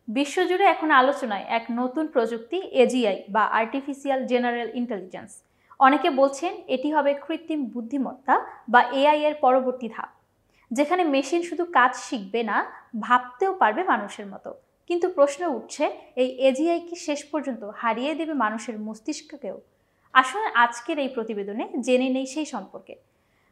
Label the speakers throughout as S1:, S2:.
S1: বিশ্বজুড়ে এখন আলোচনায় এক নতুন প্রযুক্তি এজিআই বা আর্টিফিশিয়াল জেনারেল ইন্টেলিজেন্স। অনেকে বলছেন এটি হবে কৃত্রিম বুদ্ধিমত্তা বা এআই এর পরবর্তী ধাপ, যেখানে মেশিন শুধু কাজ শিখবে না, ভাবতেও পারবে মানুষের মতো। কিন্তু প্রশ্ন উঠছে, এই এজিআই কি শেষ পর্যন্ত হারিয়ে দেবে মানুষের মস্তিষ্ককেও? আসলে আজকের এই প্রতিবেদনে জেনে নেই সেই সম্পর্কে।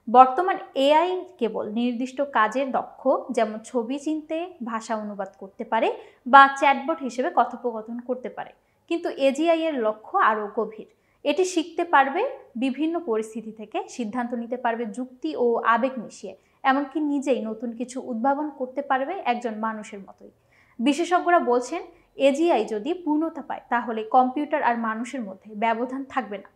S1: বর্তমান এআই কেবল নির্দিষ্ট কাজের দক্ষ, যেমন ছবি চিনতে, ভাষা অনুবাদ করতে পারে বা চ্যাটবট হিসেবে কথোপকথন করতে পারে। কিন্তু এজিআই এর লক্ষ্য আরও গভীর। এটি শিখতে পারবে বিভিন্ন পরিস্থিতি থেকে, সিদ্ধান্ত নিতে পারবে যুক্তি ও আবেগ মিশিয়ে, এমনকি নিজেই নতুন কিছু উদ্ভাবন করতে পারবে একজন মানুষের মতোই। বিশেষজ্ঞরা বলছেন, এজিআই যদি পূর্ণতা পায় তাহলে কম্পিউটার আর মানুষের মধ্যে ব্যবধান থাকবে না।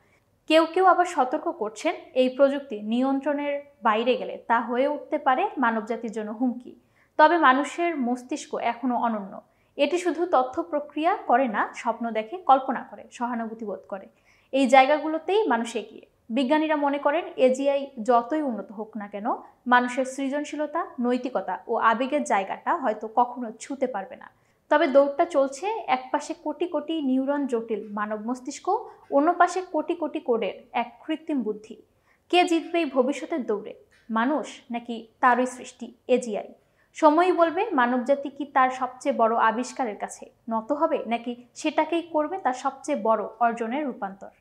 S1: কেউ কেউ আবার সতর্ক করছেন, এই প্রযুক্তি নিয়ন্ত্রণের বাইরে গেলে তা হয়ে উঠতে পারে মানবজাতির জন্য হুমকি। তবে মানুষের মস্তিষ্ক এখনো অনন্য। এটি শুধু তথ্য প্রক্রিয়া করে না, স্বপ্ন দেখে, কল্পনা করে, সহানুভূতি বোধ করে। এই জায়গাগুলোতেই মানুষ এগিয়ে। বিজ্ঞানীরা মনে করেন, এজিআই যতই উন্নত হোক না কেন, মানুষের সৃজনশীলতা, নৈতিকতা ও আবেগের জায়গাটা হয়তো কখনো ছুঁতে পারবে না। তবে দৌড়টা চলছে, একপাশে কোটি কোটি নিউরন জটিল মানব মস্তিষ্ক, অন্য পাশে কোটি কোটি কোডের এক কৃত্রিম বুদ্ধি। কে জিতবে এই ভবিষ্যতের দৌড়ে, মানুষ নাকি তারই সৃষ্টি এজিআই? সময়ই বলবে মানবজাতি কি তার সবচেয়ে বড় আবিষ্কারের কাছে নত হবে, নাকি সেটাকেই করবে তার সবচেয়ে বড় অর্জনের রূপান্তর।